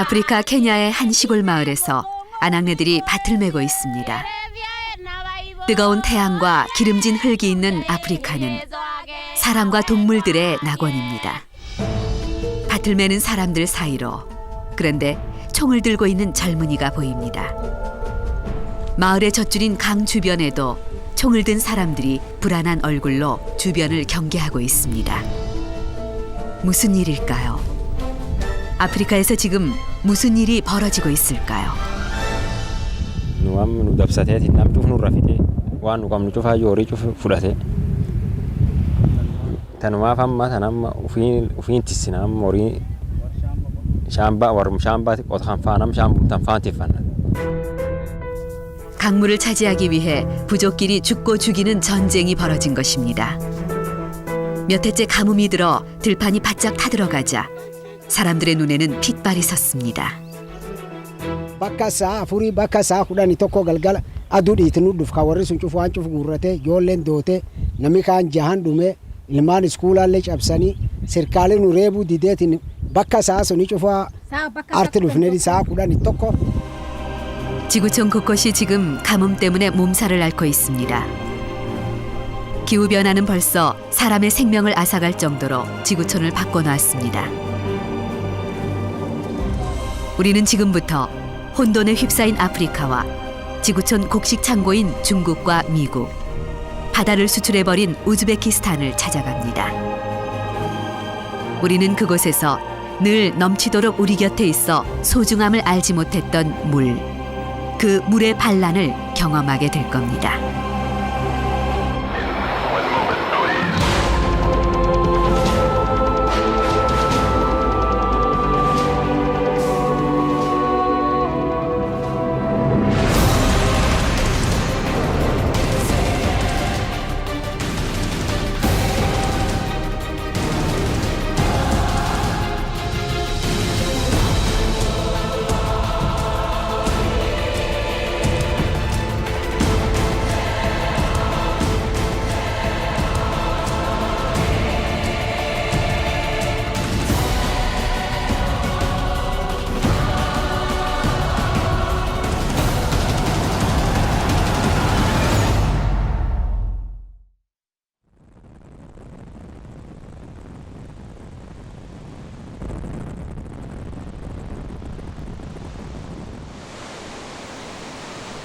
아프리카 케냐의 한 시골 마을에서 아낙네들이 밭을 메고 있습니다. 뜨거운 태양과 기름진 흙이 있는 아프리카는 사람과 동물들의 낙원입니다. 밭을 메는 사람들 사이로 그런데 총을 들고 있는 젊은이가 보입니다. 마을의 젖줄인 강 주변에도 총을 든 사람들이 불안한 얼굴로 주변을 경계하고 있습니다. 무슨 일일까요? 아프리카에서 지금 무슨 일이 벌어지고 있을까요? 강물을 차지하기 위해 부족끼리 죽고 죽이는 전쟁이 벌어진 것입니다. 몇 해째 가뭄이 들어 들판이 바짝 타들어가자 사람들의 눈에는 핏발이 섰습니다. Bakka sa'a afurii bakka sa'a 11 galgala aduu dhiitnuudhuuf kan warri sun cufu waan cufu gurrate ijoolleen doote namni kaan jahan dhume ilmaan iskuulaallee cabsanii sirkaaleen nu reebuu dideetiin bakka sa'a suni cufaa arti dhufnee sa'a 11. 지구촌 곳곳이 지금 가뭄 때문에 몸살을 앓고 있습니다. 기후변화는 벌써 사람의 생명을 앗아갈 정도로 지구촌을 바꿔놓았습니다. 우리는 지금부터 혼돈에 휩싸인 아프리카와 지구촌 곡식 창고인 중국과 미국, 바다를 수출해버린 우즈베키스탄을 찾아갑니다. 우리는 그곳에서 늘 넘치도록 우리 곁에 있어 소중함을 알지 못했던 물, 그 물의 반란을 경험하게 될 겁니다.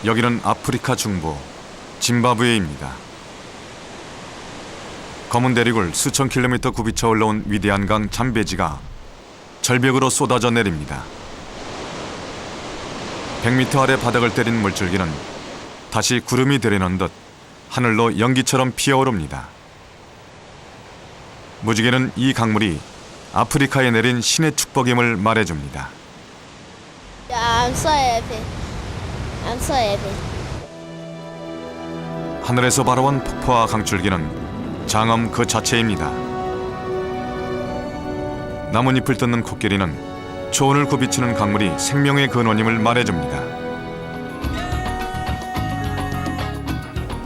여기는 아프리카 중부 짐바브웨입니다. 검은 대륙을 수천 킬로미터 굽이쳐 올라온 위대한 강 잠베지가 절벽으로 쏟아져 내립니다. 100m 아래 바닥을 때린 물줄기는 다시 구름이 되려는 듯 하늘로 연기처럼 피어오릅니다. 무지개는 이 강물이 아프리카에 내린 신의 축복임을 말해줍니다. I'm so happy. I'm so happy. 하늘에서 바라온 폭포와 강줄기는 장엄 그 자체입니다. 나뭇잎을 뜯는 코끼리는 초원을 굽이치는 강물이 생명의 근원임을 말해줍니다.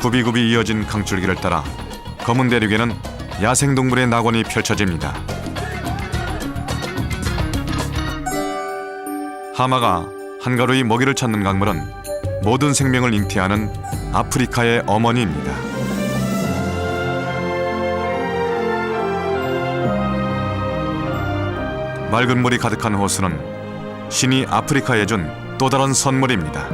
굽이굽이 이어진 강줄기를 따라 검은 대륙에는 야생동물의 낙원이 펼쳐집니다. 하마가 한가로이 먹이를 찾는 강물은 모든 생명을 잉태하는 아프리카의 어머니입니다. 맑은 물이 가득한 호수는 신이 아프리카에 준 또 다른 선물입니다.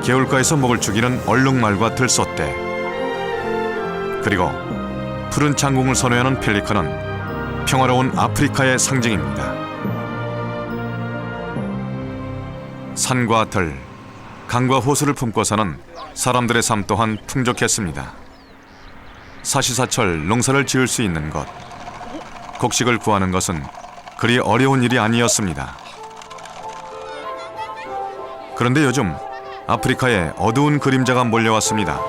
개울가에서 먹을 죽이는 얼룩말과 들소떼, 그리고 푸른 창공을 선호하는 펠리컨은 평화로운 아프리카의 상징입니다. 산과 들, 강과 호수를 품고 사는 사람들의 삶 또한 풍족했습니다. 사시사철 농사를 지을 수 있는 것, 곡식을 구하는 것은 그리 어려운 일이 아니었습니다. 그런데 요즘 아프리카에 어두운 그림자가 몰려왔습니다.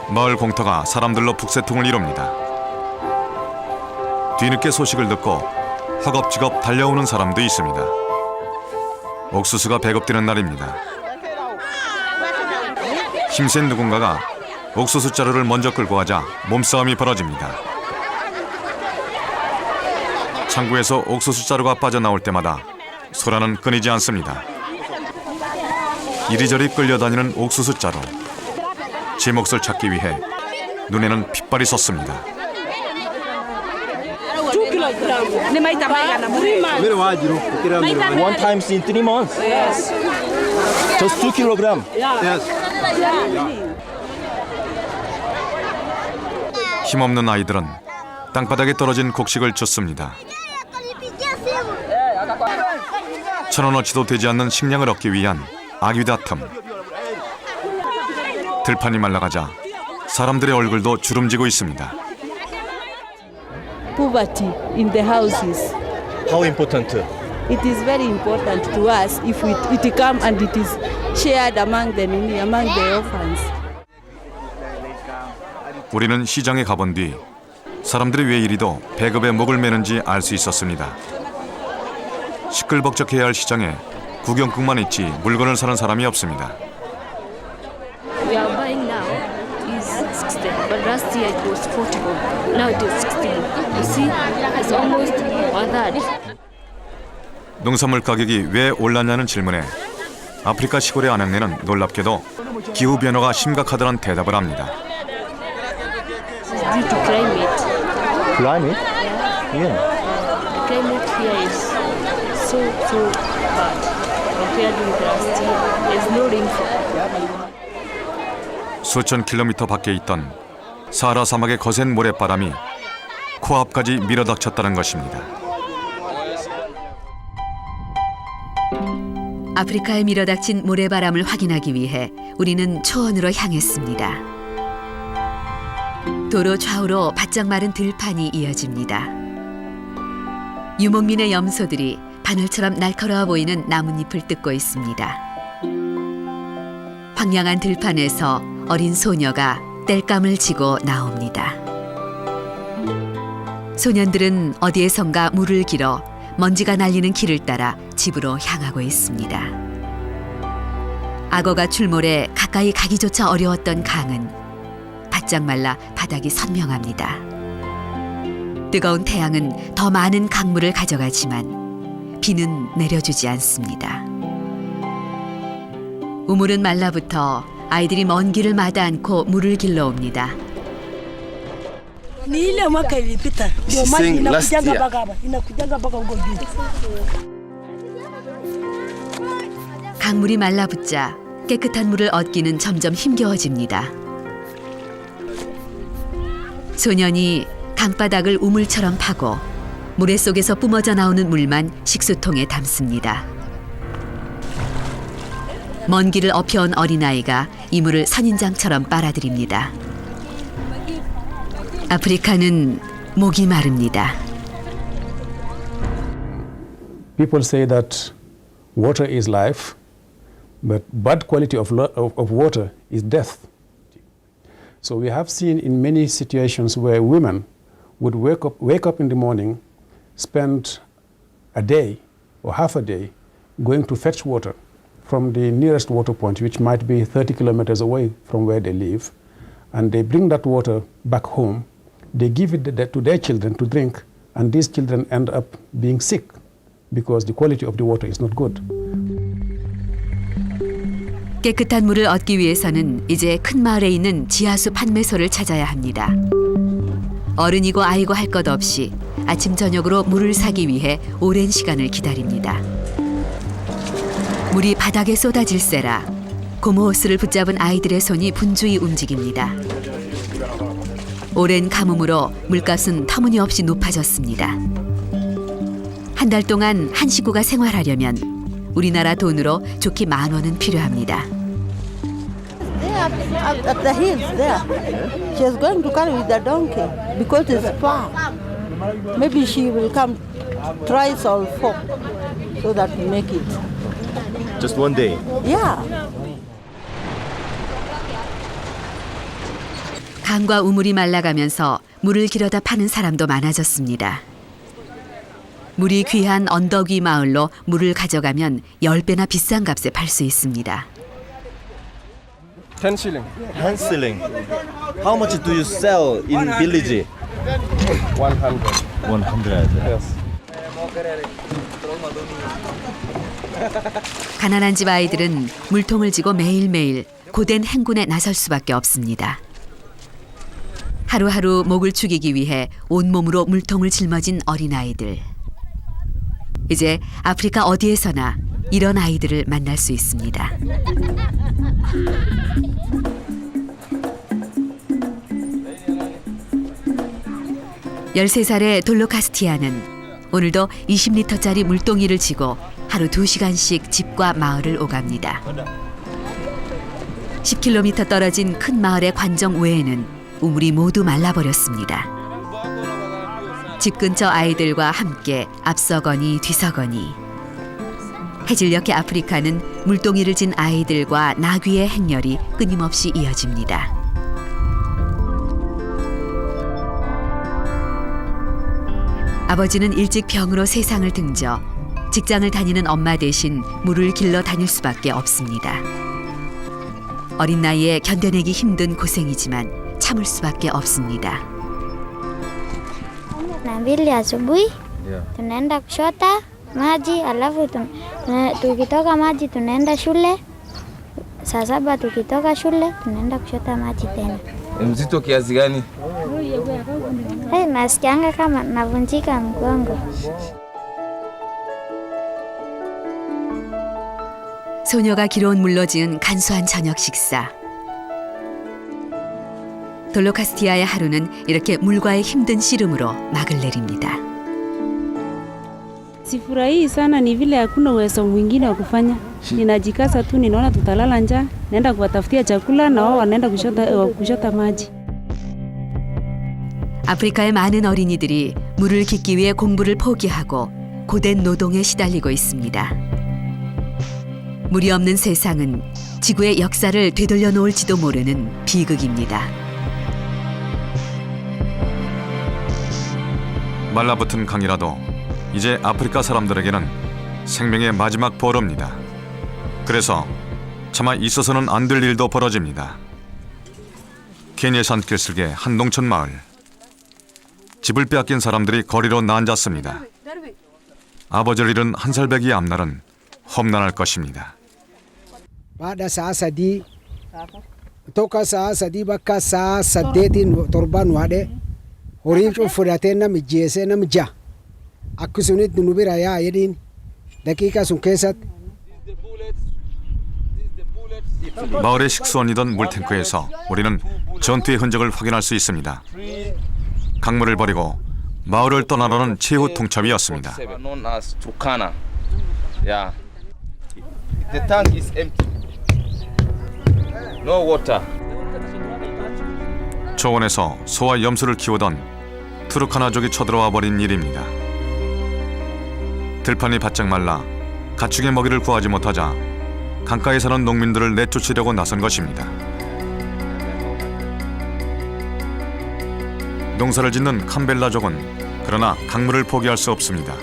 마을 공터가 사람들로 북새통을 이룹니다. 뒤늦게 소식을 듣고 허겁지겁 달려오는 사람도 있습니다. 옥수수가 배급되는 날입니다. 힘센 누군가가 옥수수 자루를 먼저 끌고 가자 몸싸움이 벌어집니다. 창고에서 옥수수 자루가 빠져나올 때마다 소라는 끊이지 않습니다. 이리저리 끌려다니는 옥수수 자루. 제 몫을 찾기 위해 눈에는 핏발이 섰습니다. One times in 3 months. Yes. Just 2 kilogram. 힘없는 아이들은 땅바닥에 떨어진 곡식을 줍습니다. 1,000원어치도 되지 않는 식량을 얻기 위한 아귀다툼. 들판이 말라가자 사람들의 얼굴도 주름지고 있습니다. Poverty in the houses. How important? It is very important to us if it come and it is shared among the needy, among the orphans. 우리는 시장에 가본 뒤 사람들이 왜 이리도 배급에 목을 매는지 알 수 있었습니다. 시끌벅적해야 할 시장에 구경꾼만 있지 물건을 사는 사람이 없습니다. We are buying now is 60, but last year it was 40. Now it is 60. You see, it's almost one third. 농산물 가격이 왜 올랐냐는 질문에 아프리카 시골의 아낙네는 놀랍게도 기후 변화가 심각하다는 대답을 합니다. It's due to climate. Climate? Yeah. The climate here is so bad compared with last year. There's no rainfall. 수천 킬로미터 밖에 있던 사하라 사막의 거센 모래바람이 코앞까지 밀어닥쳤다는 것입니다. 아프리카에 밀어닥친 모래바람을 확인하기 위해 우리는 초원으로 향했습니다. 도로 좌우로 바짝 마른 들판이 이어집니다. 유목민의 염소들이 바늘처럼 날카로워 보이는 나뭇잎을 뜯고 있습니다. 황량한 들판에서 어린 소녀가 땔감을 지고 나옵니다. 소년들은 어디에선가 물을 길어 먼지가 날리는 길을 따라 집으로 향하고 있습니다. 악어가 출몰해 가까이 가기조차 어려웠던 강은 바짝 말라 바닥이 선명합니다. 뜨거운 태양은 더 많은 강물을 가져가지만 비는 내려주지 않습니다. 우물은 말라붙어 아이들이 먼 길을 마다 않고 물을 길러 옵니다. 강물이 말라붙자 깨끗한 물을 얻기는 점점 힘겨워집니다. 소년이 강바닥을 우물처럼 파고 모래 속에서 뿜어져 나오는 물만 식수통에 담습니다. 먼 길을 업혀온 어린아이가 이 물을 선인장처럼 빨아들입니다. 아프리카는 목이 마릅니다. People say that water is life, but bad quality of water is death. So we have seen in many situations where women would wake up in the morning, spend a day or half a day going to fetch water from the nearest water point, which might be 30 kilometers away from where they live, and they bring that water back home. They give it to their children to drink, and these children end up being sick because the quality of the water is not good. 깨끗한 물을 얻기 위해서는 이제 큰 마을에 있는 지하수 판매소를 찾아야 합니다. 어른이고 아이고 할 것 없이 아침 저녁으로 물을 사기 위해 오랜 시간을 기다립니다. 물이 바닥에 쏟아질세라 고무호스를 붙잡은 아이들의 손이 분주히 움직입니다. 오랜 가뭄으로 물값은 터무니없이 높아졌습니다. 한 달 동안 한 식구가 생활하려면 우리나라 돈으로 좋게 10,000원은 필요합니다. At the hills there. She is going to carry with the donkey because it's far. Maybe she will come thrice or four so that we make it. Just one day. Yeah. 강과 우물이 말라가면서 물을 길어다 파는 사람도 많아졌습니다. 물이 귀한 언덕 위 마을로 물을 가져가면 10배나 비싼 값에 팔 수 있습니다. 10 shilling. Hand selling. How much do you sell in village? 100. 100. Yes. 가난한 집 아이들은 물통을 지고 매일매일 고된 행군에 나설 수밖에 없습니다. 하루하루 목을 축이기 위해 온몸으로 물통을 짊어진 어린아이들. 이제 아프리카 어디에서나 이런 아이들을 만날 수 있습니다. 13살의 돌로카스티아는 오늘도 20리터짜리 물동이를 지고 하루 2시간씩 집과 마을을 오갑니다. 10km 떨어진 큰 마을의 관정 외에는 우물이 모두 말라버렸습니다. 집 근처 아이들과 함께 앞서거니 뒤서거니. 해질녘의 아프리카는 물동이를 진 아이들과 나귀의 행렬이 끊임없이 이어집니다. 아버지는 일찍 병으로 세상을 등져 직장을 다니는 엄마 대신 물을 길러 다닐 수밖에 없습니다. 어린 나이에 견뎌내기 힘든 고생이지만 참을 수밖에 없습니다. Na mbili asubuhi tunaenda kuchota maji, alafu tukitoka maji tunaenda shule. Saa 7 tukitoka shule tunaenda kuchota maji tena. Mzito kiasi gani? Nasikianga kama navunjika mgongo. 소녀가 길어온 물로 지은 간소한 저녁 식사. 돌로카스티아의 하루는 이렇게 물과의 힘든 씨름으로 막을 내립니다. Sifurahii sana ni vile hakuna uwezo mwingine wa kufanya. Ninajikaza tu, ninaona tutalala njaa, naenda kuwatafutia chakula na wao wanaenda kushota maji. 아프리카의 많은 어린이들이 물을 깃기 위해 공부를 포기하고 고된 노동에 시달리고 있습니다. 물이 없는 세상은 지구의 역사를 되돌려 놓을지도 모르는 비극입니다. 말라붙은 강이라도 이제 아프리카 사람들에게는 생명의 마지막 보루입니다. 그래서 차마 있어서는 안 될 일도 벌어집니다. 케냐 산길 쓸개 한 농촌 마을. 집을 빼앗긴 사람들이 거리로 나앉았습니다. 아버지를 잃은 한 살배기 앞날은 험난할 것입니다. Baada saa 3 toka saa 3 bakka saa 8 torban waadhe horiin fudhatee namni jeesee namni ja'a akkasumas nu bira yaa jedhiin daqiiqa sun keessatti 마을의 식수원이던 물탱크에서 우리는 전투의 흔적을 확인할 수 있습니다. 강물을 버리고 마을을 떠나려는 최후 통첩이었습니다. Known as Turkana. Yeah. The tank is empty. No water. 초원에서 소와 염소를 키우던 투르카나족이 쳐들어와 버린 일입니다. 들판이 바짝 말라 가축의 먹이를 구하지 못하자 강가에 사는 농민들을 내쫓으려고 나선 것입니다. 농사를 짓는 캄벨라족은 그러나 강물을 포기할 수 없습니다.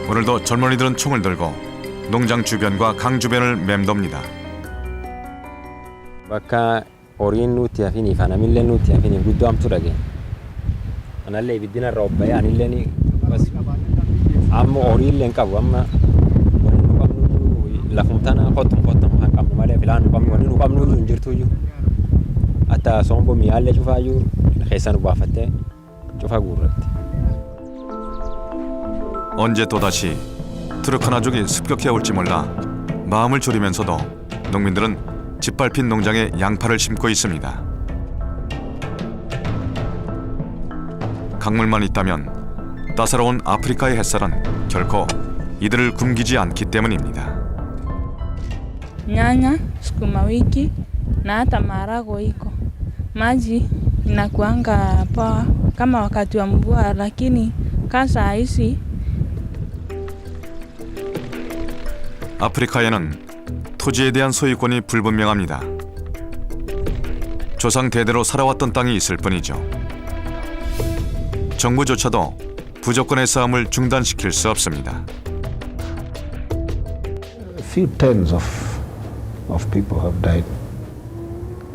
오늘도 젊은이들은 총을 들고 농장 주변과 강 주변을 맴돕니다. Bakka horiin nuti hafini fanamillee nuti hafini guddoo hamtu dhage. Anallee ibiddina irra obba'ee anillee amma horiillee hin qabu amma wanni nu qabnu lafumtana qottum kan qabnu malee filaan nu qabnu wanni nu qabnu hin jirtuyyuu. Hatta sombo mi'aallee cufaayyuu keessa nu baafattee cufa guurratti. 언제 또다시 투르카나족이 습격해 올지 몰라 마음을 졸이면서도 농민들은 짓밟힌 농장에 양파를 심고 있습니다. 강물만 있다면 따사로운 아프리카의 햇살은 결코 이들을 굶기지 않기 때문입니다. Nyanya, sukuma wiki na hata maharagwe iko. Maji inakuanga poa kama wakati wa mvua, lakini kasa hizi 아프리카에는 토지에 대한 소유권이 불분명합니다. 조상 대대로 살아왔던 땅이 있을 뿐이죠. 정부조차도 부족권의 싸움을 중단시킬 수 없습니다. A few tens of people have died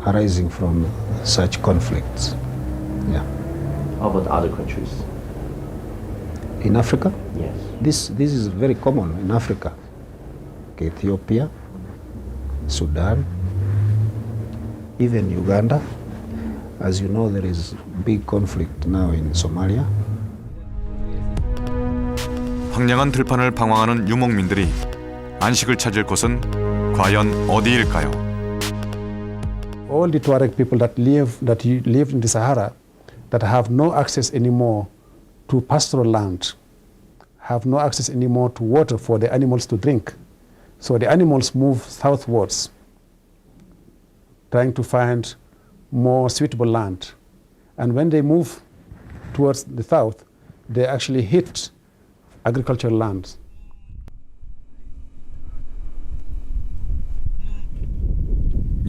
arising from such conflicts. Yeah. How about other countries? In Africa? Yes. This is very common in Africa. Okay, Ethiopia, Sudan, even Uganda. As you know, there is big conflict now in Somalia. 황량한 들판을 방황하는 유목민들이 안식을 찾을 곳은 과연 어디일까요? All the Tuareg people that live in the Sahara, that have no access anymore to pastoral land, have no access anymore to water for the animals to drink. So the animals move southwards, trying to find more suitable land. And when they move towards the south, they actually hit agricultural lands.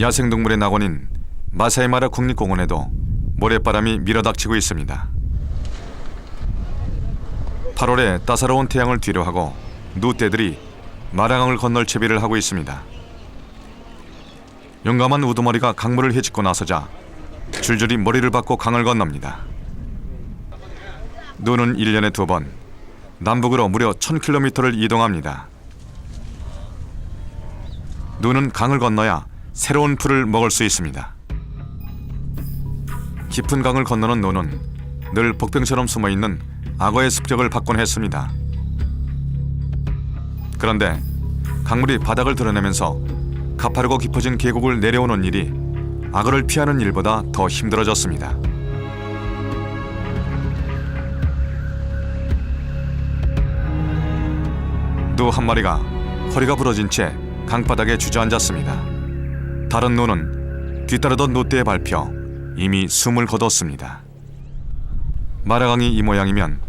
야생동물의 낙원인 마사이마라 국립공원에도 모래바람이 밀어닥치고 있습니다. 8월에 따사로운 태양을 뒤로하고 누떼들이 마라강을 건널 채비를 하고 있습니다. 용감한 우두머리가 강물을 헤집고 나서자 줄줄이 머리를 박고 강을 건넙니다. 누는 1년에 2번, 남북으로 무려 1000km를 이동합니다. 누는 강을 건너야 새로운 풀을 먹을 수 있습니다. 깊은 강을 건너는 누는 늘 복병처럼 숨어있는 악어의 습격을 받곤 했습니다. 그런데 강물이 바닥을 드러내면서 가파르고 깊어진 계곡을 내려오는 일이 악어를 피하는 일보다 더 힘들어졌습니다. 누 한 마리가 허리가 부러진 채 강바닥에 주저앉았습니다. 다른 누는 뒤따르던 누떼에 밟혀 이미 숨을 거뒀습니다. 마라강이 이 모양이면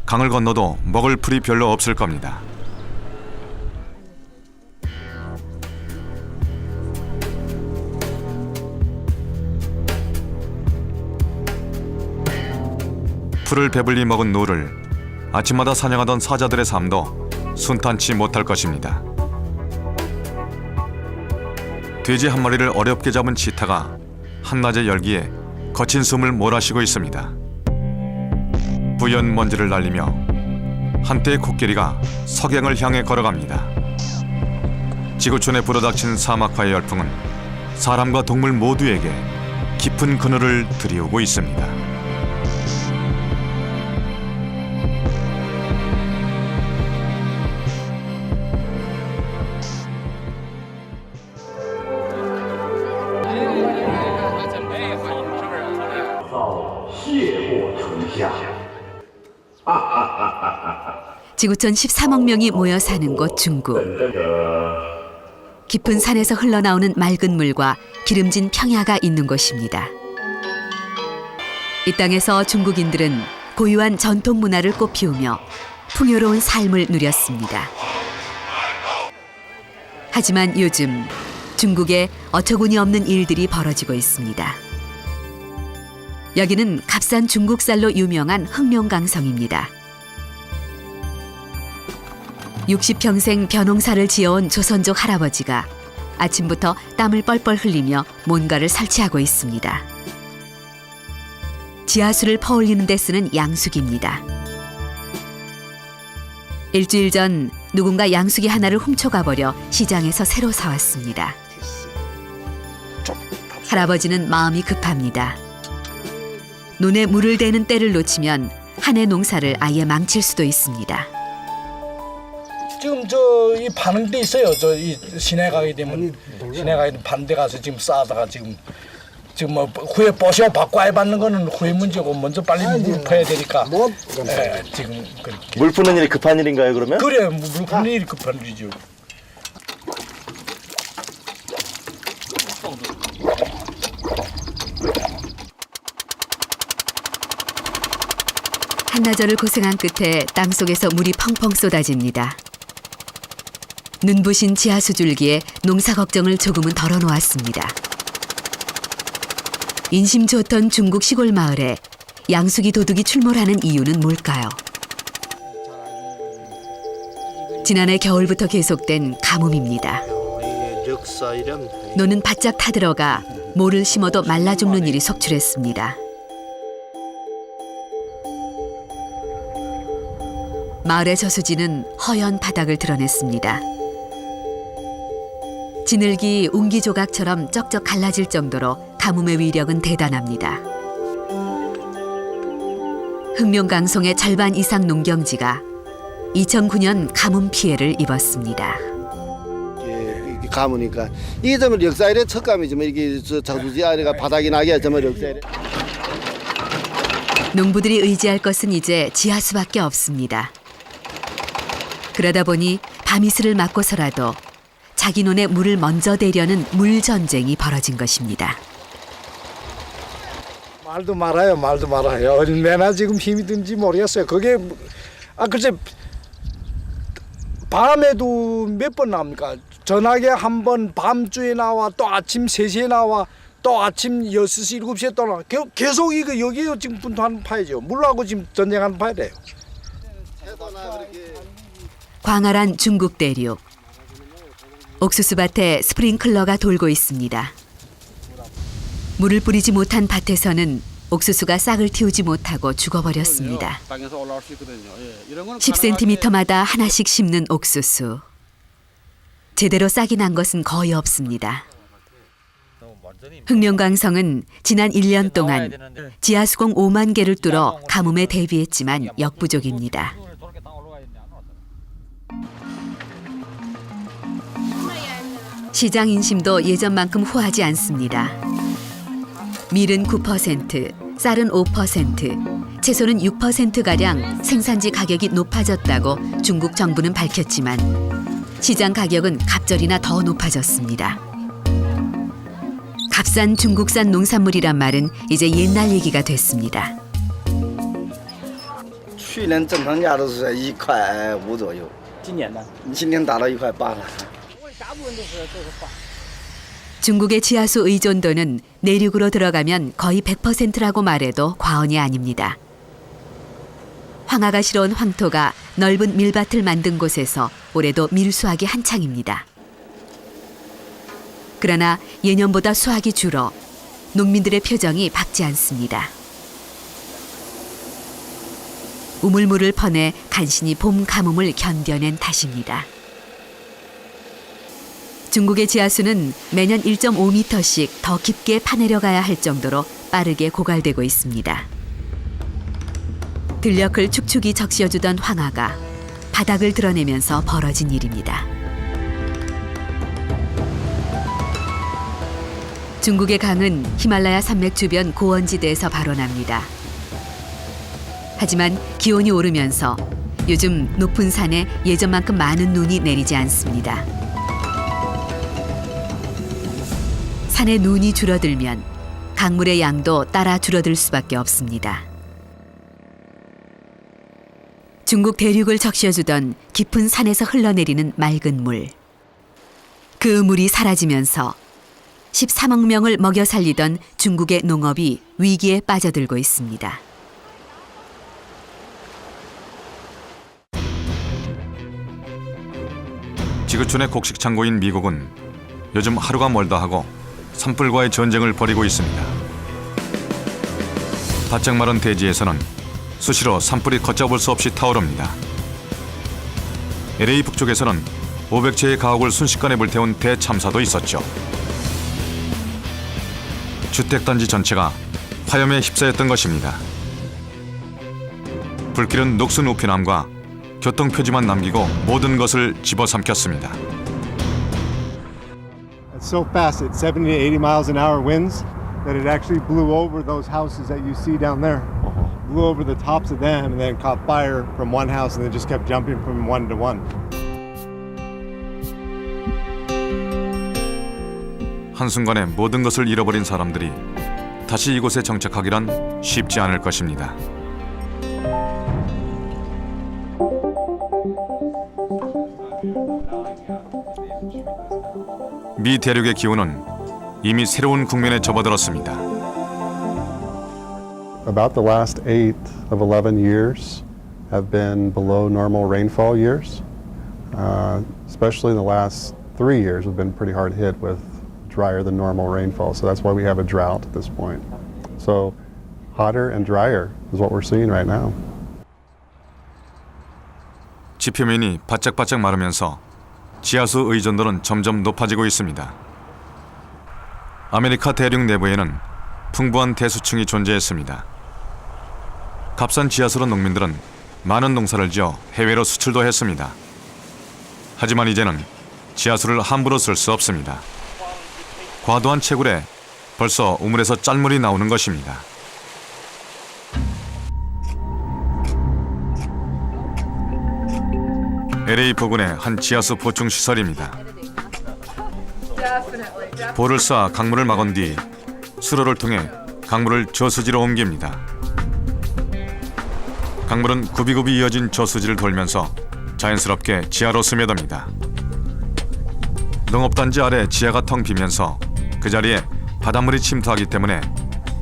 강을 건너도 먹을 풀이 별로 없을 겁니다. 풀을 배불리 먹은 누를 아침마다 사냥하던 사자들의 삶도 순탄치 못할 것입니다. 돼지 한 마리를 어렵게 잡은 치타가 한낮의 열기에 거친 숨을 몰아쉬고 있습니다. 부연 먼지를 날리며 한때의 코끼리가 석양을 향해 걸어갑니다. 지구촌에 불어닥친 사막화의 열풍은 사람과 동물 모두에게 깊은 그늘을 들이우고 있습니다. 지구촌 13억 명이 모여 사는 곳 중국. 깊은 산에서 흘러나오는 맑은 물과 기름진 평야가 있는 곳입니다. 이 땅에서 중국인들은 고유한 전통 문화를 꽃피우며 풍요로운 삶을 누렸습니다. 하지만 요즘 중국에 어처구니 없는 일들이 벌어지고 있습니다. 여기는 값싼 중국쌀로 유명한 흑룡강성입니다. 60평생 벼농사를 지어온 조선족 할아버지가 아침부터 땀을 뻘뻘 흘리며 뭔가를 설치하고 있습니다. 지하수를 퍼올리는 데 쓰는 양수기입니다. 일주일 전 누군가 양수기 하나를 훔쳐가 버려 시장에서 새로 사왔습니다. 할아버지는 마음이 급합니다. 논에 물을 대는 때를 놓치면 한 해 농사를 아예 망칠 수도 있습니다. 지금 이 파는 데 있어요. 이 시내 가게 되면 시내 가게 되면 파는 데 가서 지금 싸다가 지금 뭐 후에 보셔 받고 해 받는 거는 후에 문제고 먼저 빨리 물 퍼야 되니까. 지금 그렇게. 물 푸는 일이 급한 일인가요, 그러면? 그래, 물 푸는 일이 급한 일이죠. 한나절을 고생한 끝에 땅속에서 물이 펑펑 쏟아집니다. 눈부신 지하수 줄기에 농사 걱정을 조금은 덜어놓았습니다. 인심 좋던 중국 시골 마을에 양수기 도둑이 출몰하는 이유는 뭘까요? 지난해 겨울부터 계속된 가뭄입니다. 논은 바짝 타들어가 모를 심어도 말라 죽는 일이 속출했습니다. 마을의 저수지는 허연 바닥을 드러냈습니다. 지늘기 웅기 조각처럼 쩍쩍 갈라질 정도로 가뭄의 위력은 대단합니다. 흑룡강송의 절반 이상 농경지가 2009년 가뭄 피해를 입었습니다. 가무니까 이게 좀 역사의 척감이지만 이게 저수지 아래가 바닥이 나게 좀 역사의. 농부들이 의지할 것은 이제 지하수밖에 없습니다. 그러다 보니 밤이슬을 맞고서라도 자기 논에 물을 먼저 대려는 물 전쟁이 벌어진 것입니다. 말도 말아요, 말도 말아요. 얼마나 지금 힘이 든지 모르겠어요. 그게 글쎄 밤에도 몇 번 나옵니까? 전화기 한 번 밤중에 나와 또 아침 3시에 나와 또 아침 6시 7시에 또 나와. 계속 이거 여기에 지금 분투하는 파이죠. 물하고 지금 전쟁하는 파이래요. 광활한 중국 대륙. 옥수수밭에 스프링클러가 돌고 있습니다. 물을 뿌리지 못한 밭에서는 옥수수가 싹을 틔우지 못하고 죽어버렸습니다. 10cm마다 하나씩 심는 옥수수. 제대로 싹이 난 것은 거의 없습니다. 흑룡강성은 지난 1년 동안 지하수공 5만 개를 뚫어 가뭄에 대비했지만 역부족입니다. 시장 인심도 예전만큼 후하지 않습니다. 밀은 9%, 쌀은 5%, 채소는 6%가량 생산지 가격이 높아졌다고 중국 정부는 밝혔지만 시장 가격은 갑절이나 더 높아졌습니다. 값싼 중국산 농산물이란 말은 이제 옛날 얘기가 됐습니다. 去年正常价都是1块5左右，今年呢？今年达到1块8了。 중국의 지하수 의존도는 내륙으로 들어가면 거의 100%라고 말해도 과언이 아닙니다. 황하가 실어온 황토가 넓은 밀밭을 만든 곳에서 올해도 밀수확이 한창입니다. 그러나 예년보다 수확이 줄어 농민들의 표정이 밝지 않습니다. 우물물을 퍼내 간신히 봄 가뭄을 견뎌낸 탓입니다. 중국의 지하수는 매년 1.5m씩 더 깊게 파내려가야 할 정도로 빠르게 고갈되고 있습니다. 들녘을 축축이 적시어주던 황하가 바닥을 드러내면서 벌어진 일입니다. 중국의 강은 히말라야 산맥 주변 고원지대에서 발원합니다. 하지만 기온이 오르면서 요즘 높은 산에 예전만큼 많은 눈이 내리지 않습니다. 산에 눈이 줄어들면 강물의 양도 따라 줄어들 수밖에 없습니다. 중국 대륙을 적셔주던 깊은 산에서 흘러내리는 맑은 물. 그 물이 사라지면서 13억 명을 먹여 살리던 중국의 농업이 위기에 빠져들고 있습니다. 지구촌의 곡식 창고인 미국은 요즘 하루가 멀다 하고 산불과의 전쟁을 벌이고 있습니다. 바짝 마른 대지에서는 수시로 산불이 걷잡을 수 없이 타오릅니다. LA 북쪽에서는 500채의 가옥을 순식간에 불태운 대참사도 있었죠. 주택단지 전체가 화염에 휩싸였던 것입니다. 불길은 녹슨 우편함과 교통표지만 남기고 모든 것을 집어삼켰습니다. It's so fast, it's 70 to 80 miles an hour winds, that it actually blew over those houses that you see down there. Blew over the tops of them and then caught fire from one house and then just kept jumping from one to one. 한순간에 모든 것을 잃어버린 사람들이 다시 이곳에 정착하기란 쉽지 않을 것입니다. 미 대륙의 기온은 이미 새로운 국면에 접어들었습니다. About the last 8 of 11 years have been below normal rainfall years. Especially in the last 3 years have been pretty hard hit with drier than normal rainfall. So that's why we have a drought at this point. So hotter and drier is what we're seeing right now. 지표면이 바짝바짝 마르면서 지하수 의존도는 점점 높아지고 있습니다. 아메리카 대륙 내부에는 풍부한 대수층이 존재했습니다. 값싼 지하수로 농민들은 많은 농사를 지어 해외로 수출도 했습니다. 하지만 이제는 지하수를 함부로 쓸 수 없습니다. 과도한 채굴에 벌써 우물에서 짠물이 나오는 것입니다. LA 부근의 한 지하수 보충 시설입니다. 볼을 쌓아 강물을 막은 뒤 수로를 통해 강물을 저수지로 옮깁니다. 강물은 굽이굽이 이어진 저수지를 돌면서 자연스럽게 지하로 스며듭니다. 농업단지 아래 지하가 텅 비면서 그 자리에 바닷물이 침투하기 때문에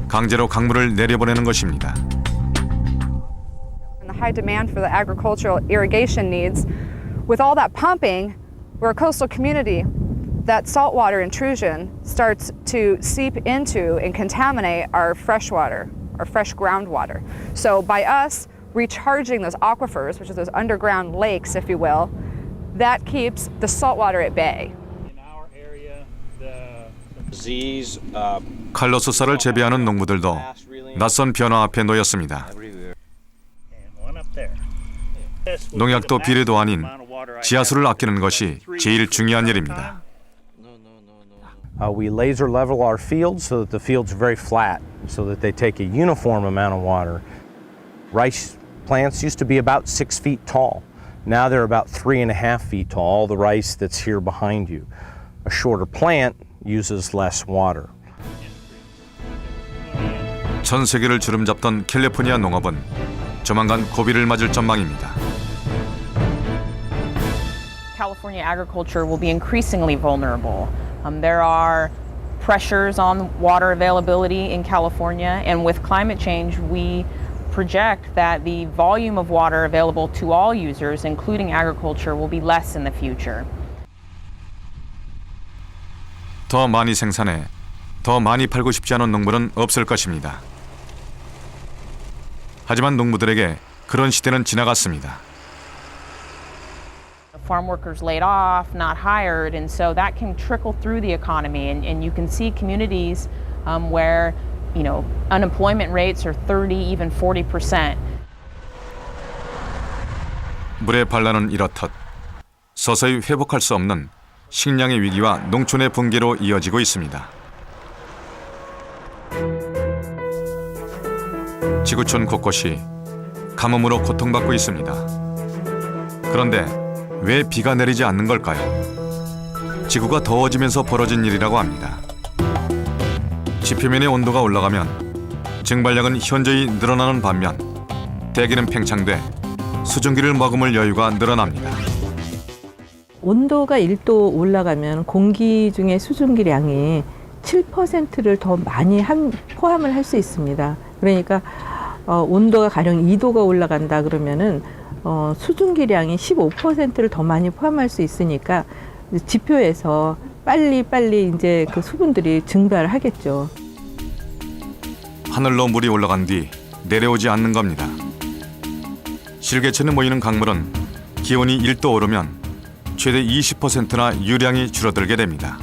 강제로 강물을 내려보내는 것입니다. The high demand for the agricultural irrigation needs, with all that pumping, we're a coastal community. That saltwater intrusion starts to seep into and contaminate our fresh water, our fresh groundwater. So by us recharging those aquifers, which are those underground lakes, if you will, that keeps the saltwater at bay. 칼로스 쌀을 재배하는 농부들도 낯선 변화 앞에 놓였습니다. 농약도 비료도 아닌 지하수를 아끼는 것이 제일 중요한 일입니다. We laser level our fields so that the fields are very flat, so that they take a uniform amount of water. Rice plants used to be about 6 feet tall. Now they're about 3.5 feet tall, all the rice that's here behind you. A shorter plant uses less water. 전 세계를 주름잡던 캘리포니아 농업은 조만간 고비를 맞을 전망입니다. California agriculture will be increasingly vulnerable. There are pressures on water availability in California, and with climate change, we project that the volume of water available to all users, including agriculture, will be less in the future. 더 많이 생산해 더 많이 팔고 싶지 않은 농부는 없을 것입니다. 하지만 농부들에게 그런 시대는 지나갔습니다. Farm workers laid off, not hired, and so that can trickle through the economy. And you can see communities where, unemployment rates are 30, even 40%. 물의 반란은 이렇듯 서서히 회복할 수 없는 식량의 위기와 농촌의 붕괴로 이어지고 있습니다. 지구촌 곳곳이 가뭄으로 고통받고 있습니다. 그런데 왜 비가 내리지 않는 걸까요? 지구가 더워지면서 벌어진 일이라고 합니다. 지표면의 온도가 올라가면 증발량은 현저히 늘어나는 반면 대기는 팽창돼 수증기를 머금을 여유가 늘어납니다. 온도가 1도 올라가면 공기 중에 수증기량이 7%를 더 많이 포함을 할 수 있습니다. 그러니까 온도가 가령 2도가 올라간다 그러면은 수증기량이 15%를 더 많이 포함할 수 있으니까 지표에서 빨리 이제 그 수분들이 증발을 하겠죠. 하늘로 물이 올라간 뒤 내려오지 않는 겁니다. 실개천에 모이는 강물은 기온이 1도 오르면 최대 20%나 유량이 줄어들게 됩니다.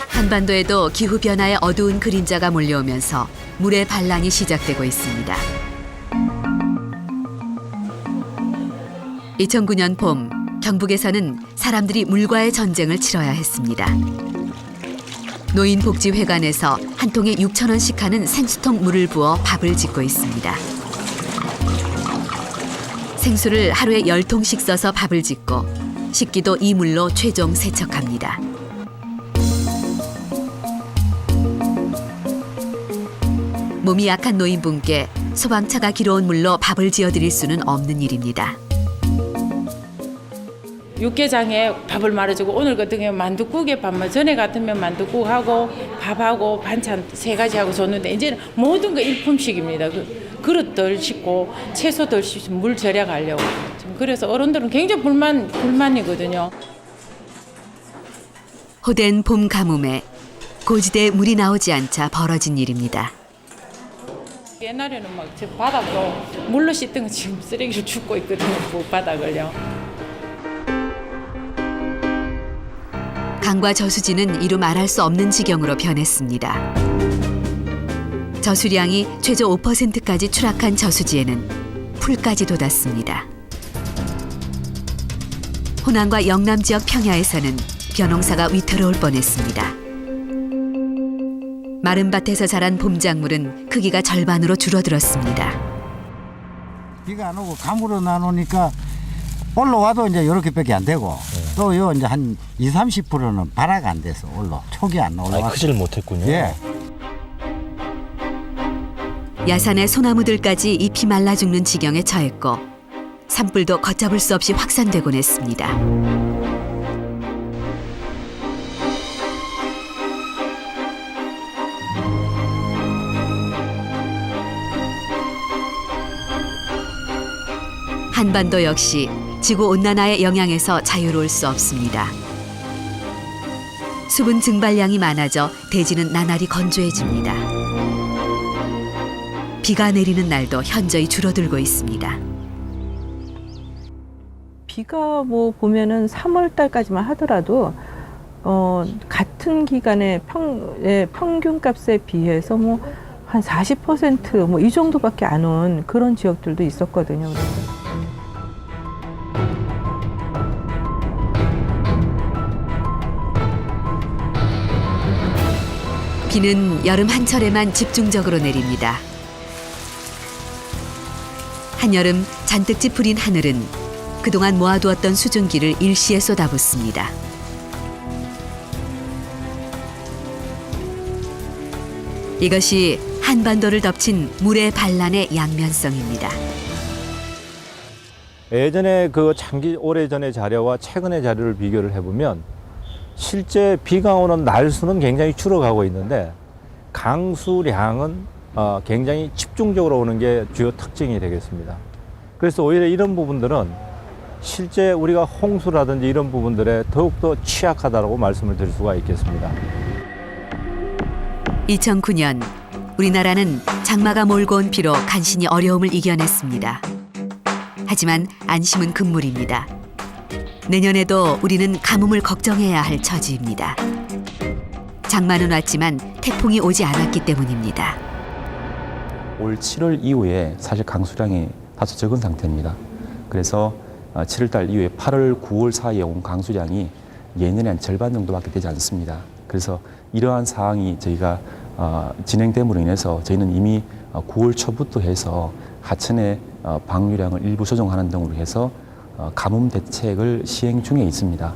한반도에도 기후변화의 어두운 그림자가 몰려오면서 물의 반란이 시작되고 있습니다. 2009년 봄, 경북에서는 사람들이 물과의 전쟁을 치러야 했습니다. 노인복지회관에서 한 통에 6,000원씩 하는 생수통 물을 부어 밥을 짓고 있습니다. 생수를 하루에 10통씩 써서 밥을 짓고 식기도 이 물로 최종 세척합니다. 몸이 약한 노인분께 소방차가 길어온 물로 밥을 지어드릴 수는 없는 일입니다. 육개장에 밥을 말아주고 오늘 같은 경우 만둣국에 밥만 전에 같으면 만둣국하고 밥하고 반찬 3가지 하고 줬는데 이제는 모든 거 일품식입니다. 그릇들 씻고 채소들 씻고 물 절약하려고. 그래서 어른들은 굉장히 불만이거든요. 호된 봄 가뭄에 고지대에 물이 나오지 않자 벌어진 일입니다. 옛날에는 막 저 바닥도 물로 씻던 거 지금 쓰레기로 줍고 있거든요. 그 바닥을요. 강과 저수지는 이루 말할 수 없는 지경으로 변했습니다. 저수량이 최저 5%까지 추락한 저수지에는 풀까지 돋았습니다. 호남과 영남 지역 평야에서는 벼농사가 위태로울 뻔했습니다. 마른 밭에서 자란 봄작물은 크기가 절반으로 줄어들었습니다. 비가 안 오고 가물어 나누니까 올라와도 이제 이렇게밖에 안 되고 또 요 이제 한 20-30%는 발화가 안 돼서 촉이 안 올라와. 크지를 못했군요. 예. 야산의 소나무들까지 잎이 말라 죽는 지경에 처했고 산불도 걷잡을 수 없이 확산되곤 했습니다. 한반도 역시 지구온난화의 영향에서 자유로울 수 없습니다. 수분 증발량이 많아져 대지는 나날이 건조해집니다. 비가 내리는 날도 현저히 줄어들고 있습니다. 비가 뭐 보면은 3월 달까지만 하더라도 같은 기간의 평균값에 비해서 뭐 한 40% 뭐 이 정도밖에 안 온 그런 지역들도 있었거든요. 그래서. 비는 여름 한철에만 집중적으로 내립니다. 한여름 잔뜩 찌푸린 하늘은 그동안 모아두었던 수증기를 일시에 쏟아붓습니다. 이것이 한반도를 덮친 물의 반란의 양면성입니다. 예전에 그 오래전의 자료와 최근의 자료를 비교를 해보면 실제 비가 오는 날수는 굉장히 줄어가고 있는데 강수량은 굉장히 집중적으로 오는 게 주요 특징이 되겠습니다. 그래서 오히려 이런 부분들은 실제 우리가 홍수라든지 이런 부분들에 더욱더 취약하다고 말씀을 드릴 수가 있겠습니다. 2009년 우리나라는 장마가 몰고 온 비로 간신히 어려움을 이겨냈습니다. 하지만 안심은 금물입니다. 내년에도 우리는 가뭄을 걱정해야 할 처지입니다. 장마는 왔지만 태풍이 오지 않았기 때문입니다. 올 7월 이후에 사실 강수량이 다소 적은 상태입니다. 그래서 7월 달 이후에 8월, 9월 사이에 온 강수량이 예년의 한 절반 정도밖에 되지 않습니다. 그래서 이러한 사항이 저희가 진행됨으로 인해서 저희는 이미 9월 초부터 해서 하천의 방류량을 일부 조정하는 등으로 해서 가뭄 대책을 시행 중에 있습니다.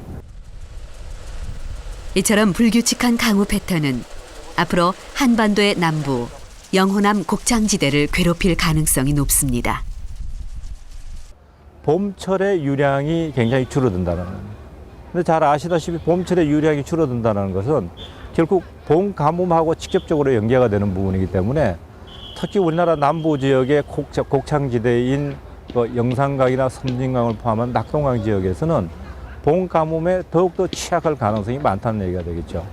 이처럼 불규칙한 강우 패턴은 앞으로 한반도의 남부, 영호남 곡창지대를 괴롭힐 가능성이 높습니다. 봄철의 유량이 굉장히 줄어든다는 겁니다. 근데 잘 아시다시피 봄철의 유량이 줄어든다는 것은 결국 봄 가뭄하고 직접적으로 연계가 되는 부분이기 때문에 특히 우리나라 남부 지역의 곡창지대인 영산강이나 섬진강을 포함한 낙동강 지역에서는 봄 가뭄에 더욱더 취약할 가능성이 많다는 얘기가 되겠죠.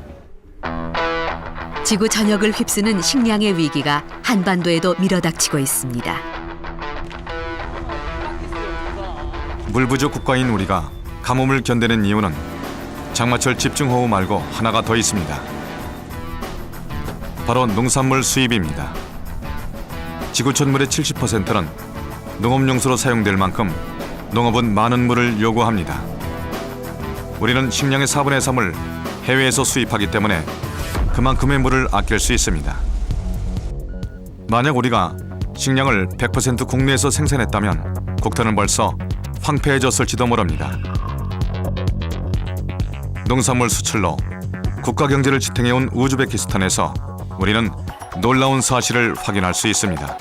지구 전역을 휩쓰는 식량의 위기가 한반도에도 밀어닥치고 있습니다. 물 부족 국가인 우리가 가뭄을 견디는 이유는 장마철 집중호우 말고 하나가 더 있습니다. 바로 농산물 수입입니다. 지구촌물의 70%는 농업용수로 사용될 만큼 농업은 많은 물을 요구합니다. 우리는 식량의 4분의 3을 해외에서 수입하기 때문에 그만큼의 물을 아낄 수 있습니다. 만약 우리가 식량을 100% 국내에서 생산했다면 국토는 벌써 황폐해졌을지도 모릅니다. 농산물 수출로 국가 경제를 지탱해온 우즈베키스탄에서 우리는 놀라운 사실을 확인할 수 있습니다.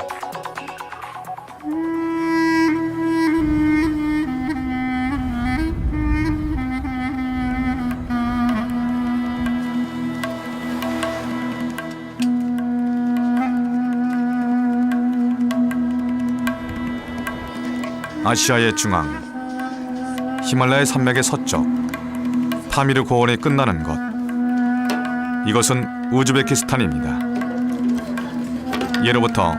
아시아의 중앙, 히말라야 산맥의 서쪽, 파미르 고원이 끝나는 곳. 이것은 우즈베키스탄입니다. 예로부터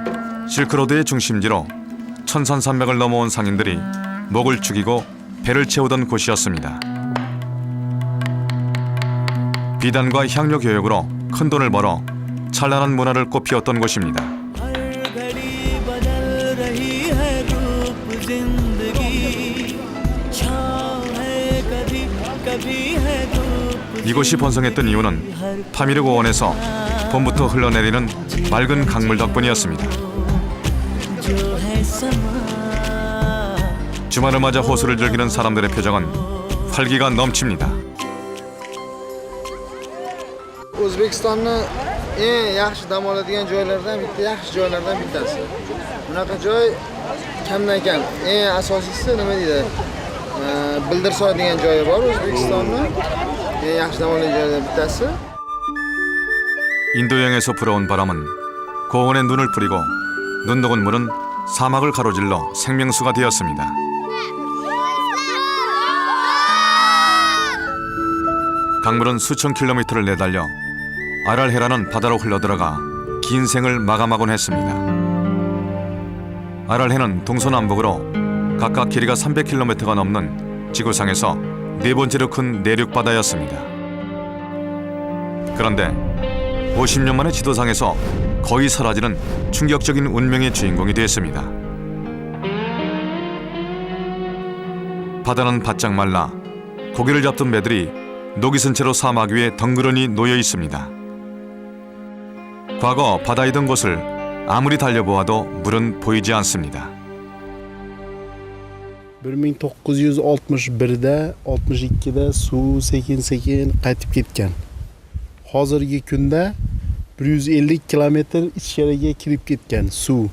실크로드의 중심지로 천산산맥을 넘어온 상인들이 목을 축이고 배를 채우던 곳이었습니다. 비단과 향료 교역으로 큰 돈을 벌어 찬란한 문화를 꽃피웠던 곳입니다. 이곳이 번성했던 이유는 타미르 고원에서 봄부터 흘러내리는 맑은 강물 덕분이었습니다. 주말을 맞아 호수를 즐기는 사람들의 표정은 활기가 넘칩니다. O'zbekistonni eng yaxshi dam oladigan joylardan bitta, yaxshi joylardan bittasi. Bunaqa joy kamdan kam. Eng asosiysi nima deydi? Bildirsoy degan joyi bor O'zbekistonni. Eng yaxshi dam oladigan joylardan bittasi. 인도 여행에서 불어온 바람은 고원에 눈을 뿌리고 눈 녹은 물은 사막을 가로질러 생명수가 되었습니다. 강물은 수천 킬로미터를 내달려 아랄헤라는 바다로 흘러들어가 긴 생을 마감하곤 했습니다. 아랄헤는 동서남북으로 각각 길이가 300km가 넘는 지구상에서 네 번째로 큰 내륙바다였습니다. 그런데 50년 만에 지도상에서 거의 사라지는 충격적인 운명의 주인공이 됐습니다. 바다는 바짝 말라 고기를 잡던 배들이 녹이 쓴 채로 사막 위에 덩그러니 놓여 있습니다. 과거 바다이던 곳을 아무리 달려보아도 물은 보이지 않습니다. 1961'de 62'de suv sekin qaytib ketgan. Hozirgi kunda 150 kilometr ichkariga kirib ketgan suv.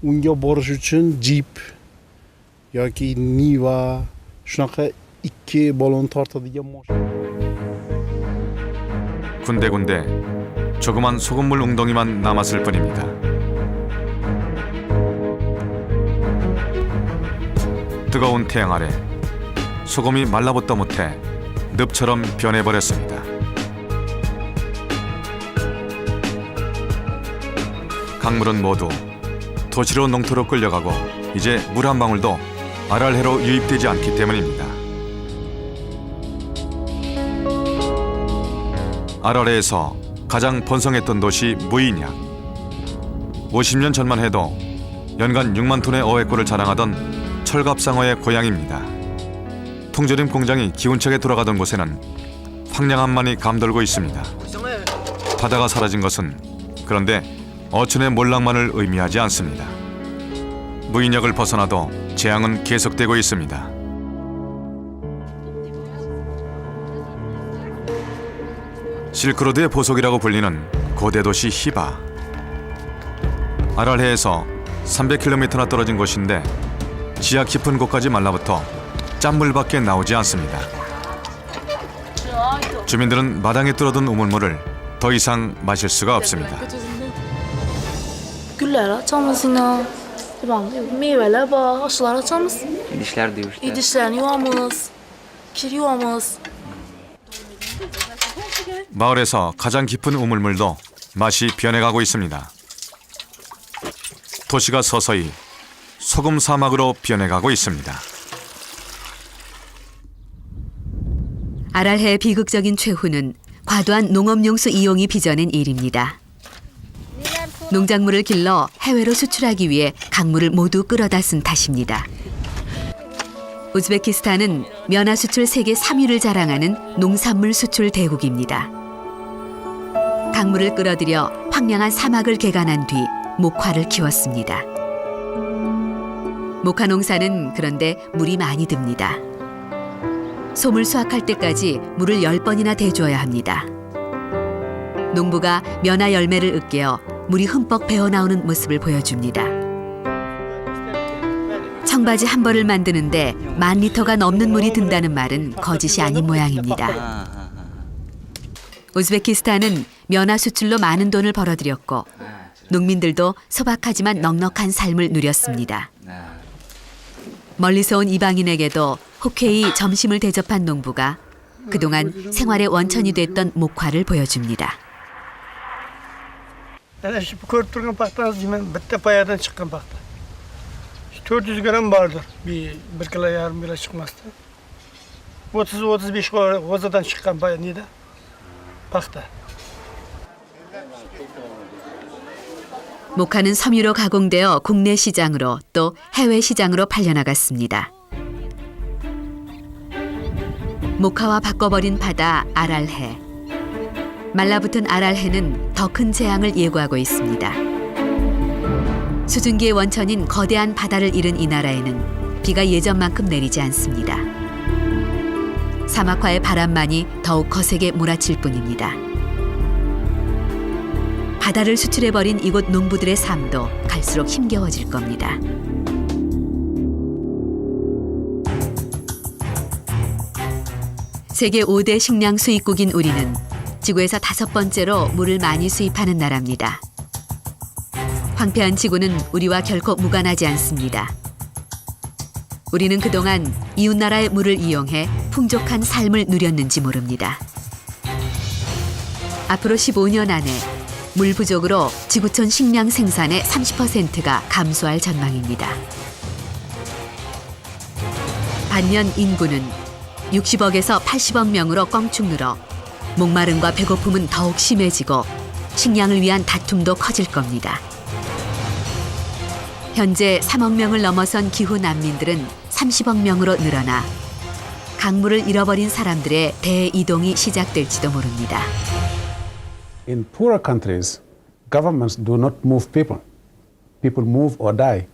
Unga borish uchun Jeep yoki Niva shunaqa 2 balon tortadigan mashina. 군데군데 조그만 소금물 웅덩이만 남았을 뿐입니다. 뜨거운 태양 아래 소금이 말라붙다 못해 늪처럼 변해버렸습니다. 강물은 모두 도시로 농토로 끌려가고 이제 물 한 방울도 아랄헤로 유입되지 않기 때문입니다. 아랄헤에서 가장 번성했던 도시 무이냐. 50년 전만 해도 연간 6만 톤의 어획고를 자랑하던 철갑상어의 고향입니다. 통조림 공장이 기운차게 돌아가던 곳에는 황량함만이 감돌고 있습니다. 바다가 사라진 것은 그런데 어촌의 몰락만을 의미하지 않습니다. 무인역을 벗어나도 재앙은 계속되고 있습니다. 실크로드의 보석이라고 불리는 고대 도시 히바. 아랄헤에서 300km나 떨어진 곳인데 지하 깊은 곳까지 말라붙어 짠물밖에 나오지 않습니다. 주민들은 마당에 뚫어둔 우물물을 더 이상 마실 수가 없습니다. Güller açamaz yine. Tamam, meyveler var, aşılar açamaz. İdişler diyor işte. İdişlerini yuvamız, kir yuvamız. 마을에서 가장 깊은 우물물도 맛이 변해가고 있습니다. 도시가 서서히 소금 사막으로 변해가고 있습니다. 아랄헤의 비극적인 최후는 과도한 농업용수 이용이 빚어낸 일입니다. 농작물을 길러 해외로 수출하기 위해 강물을 모두 끌어다 쓴 탓입니다. 우즈베키스탄은 면화 수출 세계 3위를 자랑하는 농산물 수출 대국입니다. 강물을 끌어들여 황량한 사막을 개간한 뒤 목화를 키웠습니다. 목화 농사는 그런데 물이 많이 듭니다. 솜을 수확할 때까지 물을 10번이나 대줘야 합니다. 농부가 면화 열매를 으깨어 물이 흠뻑 배어나오는 모습을 보여줍니다. 청바지 한 벌을 만드는데 10,000리터가 넘는 물이 든다는 말은 거짓이 아닌 모양입니다. 우즈베키스탄은 면화 수출로 많은 돈을 벌어들였고 농민들도 소박하지만 넉넉한 삶을 누렸습니다. 멀리서 온 이방인에게도 흔쾌히 점심을 대접한 농부가 그동안 생활의 원천이 됐던 목화를 보여줍니다. Ana şu körüp turgan paxtani men bitta payadan chiqqan paxta. 400 gram vardır. Bir kilo yarım kilo çıkmazdı. 30-35 g'o'zadan chiqqan paya nida? Paxta. 목화는 섬유로 가공되어 국내 시장으로 또 해외 시장으로 팔려나갔습니다. 목화와 바꿔버린 바다 아랄해. 말라붙은 아랄해는 더 큰 재앙을 예고하고 있습니다. 수증기의 원천인 거대한 바다를 잃은 이 나라에는 비가 예전만큼 내리지 않습니다. 사막화의 바람만이 더욱 거세게 몰아칠 뿐입니다. 바다를 수출해버린 이곳 농부들의 삶도 갈수록 힘겨워질 겁니다. 세계 5대 식량 수입국인 우리는 지구에서 5번째로 물을 많이 수입하는 나라입니다. 황폐한 지구는 우리와 결코 무관하지 않습니다. 우리는 그동안 이웃나라의 물을 이용해 풍족한 삶을 누렸는지 모릅니다. 앞으로 15년 안에 물 부족으로 지구촌 식량 생산의 30%가 감소할 전망입니다. 반면 인구는 60억에서 80억 명으로 껑충 늘어 목마름과 배고픔은 더욱 심해지고 식량을 위한 다툼도 커질 겁니다. 현재 3억 명을 넘어선 기후 난민들은 30억 명으로 늘어나 강물을 잃어버린 사람들의 대이동이 시작될지도 모릅니다. In poorer countries, governments do not move people. People move or die.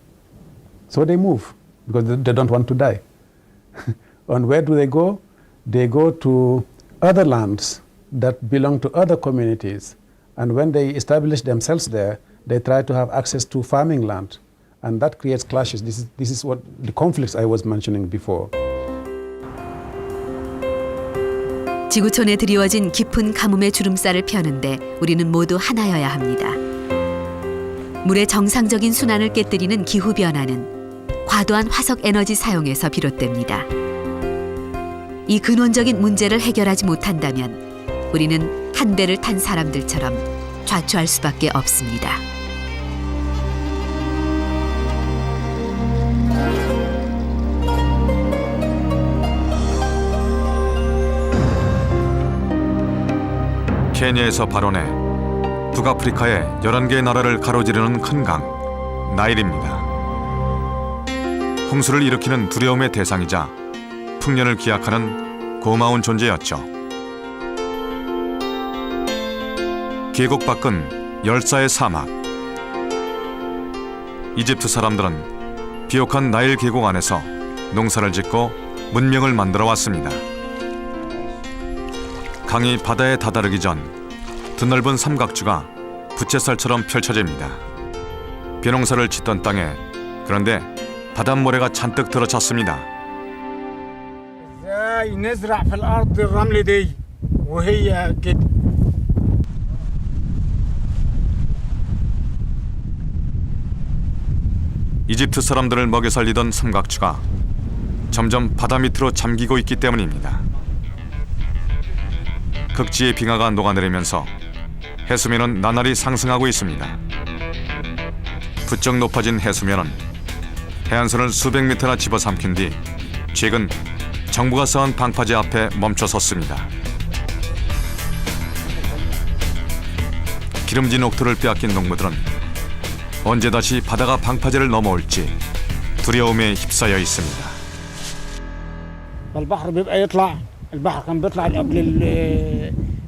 So they move because they don't want to die. And where do they go? They go to other lands that belong to other communities. And when they establish themselves there, they try to have access to farming land. And that creates clashes. This is what the conflicts I was mentioning before. 지구촌에 드리워진 깊은 가뭄의 주름살을 펴는데 우리는 모두 하나여야 합니다. 물의 정상적인 순환을 깨뜨리는 기후변화는 과도한 화석 에너지 사용에서 비롯됩니다. 이 근원적인 문제를 해결하지 못한다면 우리는 한 배를 탄 사람들처럼 좌초할 수밖에 없습니다. 케냐에서 발원해 북아프리카의 11개의 나라를 가로지르는 큰 강, 나일입니다. 홍수를 일으키는 두려움의 대상이자 풍년을 기약하는 고마운 존재였죠. 계곡 밖은 열사의 사막. 이집트 사람들은 비옥한 나일 계곡 안에서 농사를 짓고 문명을 만들어 왔습니다. 강이 바다에 다다르기 전 드넓은 삼각주가 부채살처럼 펼쳐집니다. 벼농사를 짓던 땅에 그런데 바닷모래가 잔뜩 들어찼습니다. 이집트 사람들을 먹여 살리던 삼각주가 점점 바다 밑으로 잠기고 있기 때문입니다. 극지의 빙하가 녹아내리면서 해수면은 나날이 상승하고 있습니다. 부쩍 높아진 해수면은 해안선을 수백 미터나 집어삼킨 뒤 최근 정부가 쌓은 방파제 앞에 멈춰섰습니다. 기름진 옥토를 빼앗긴 농부들은 언제 다시 바다가 방파제를 넘어올지 두려움에 휩싸여 있습니다. البحر كان بيطلع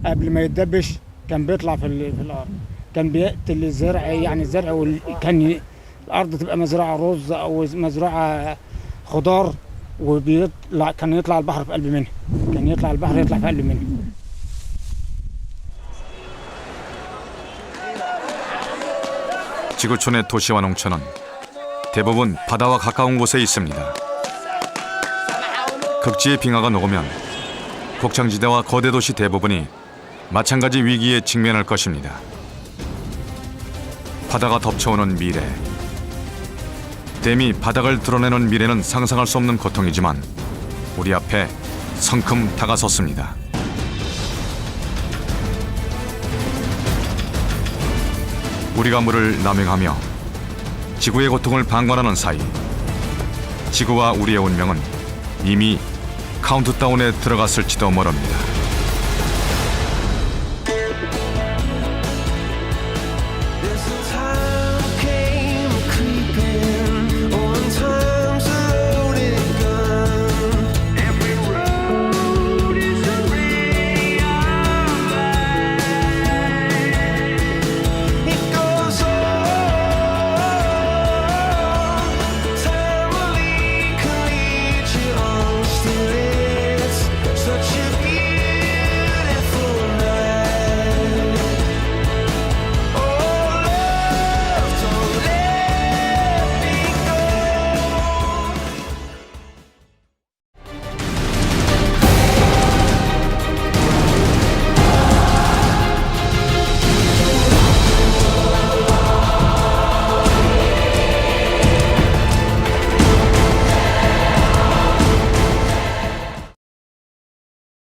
قبل ما يتدبش كان بيطلع في الارض كان بيقتل الزرع يعني الزرع كان الارض تبقى مزرعه رز او مزرعه خضار وبيطلع كان يطلع البحر في قلب منها كان يطلع البحر يطلع في قلب منها 지구촌의 도시와 농촌은 대부분 바다와 가까운 곳에 있습니다. 극지의 빙하가 녹으면 곡창지대와 거대 도시 대부분이 마찬가지 위기에 직면할 것입니다. 바다가 덮쳐오는 미래. 댐이 바닥을 드러내는 미래는 상상할 수 없는 고통이지만 우리 앞에 성큼 다가섰습니다. 우리가 물을 남용하며 지구의 고통을 방관하는 사이 지구와 우리의 운명은 이미 카운트다운에 들어갔을지도 모릅니다.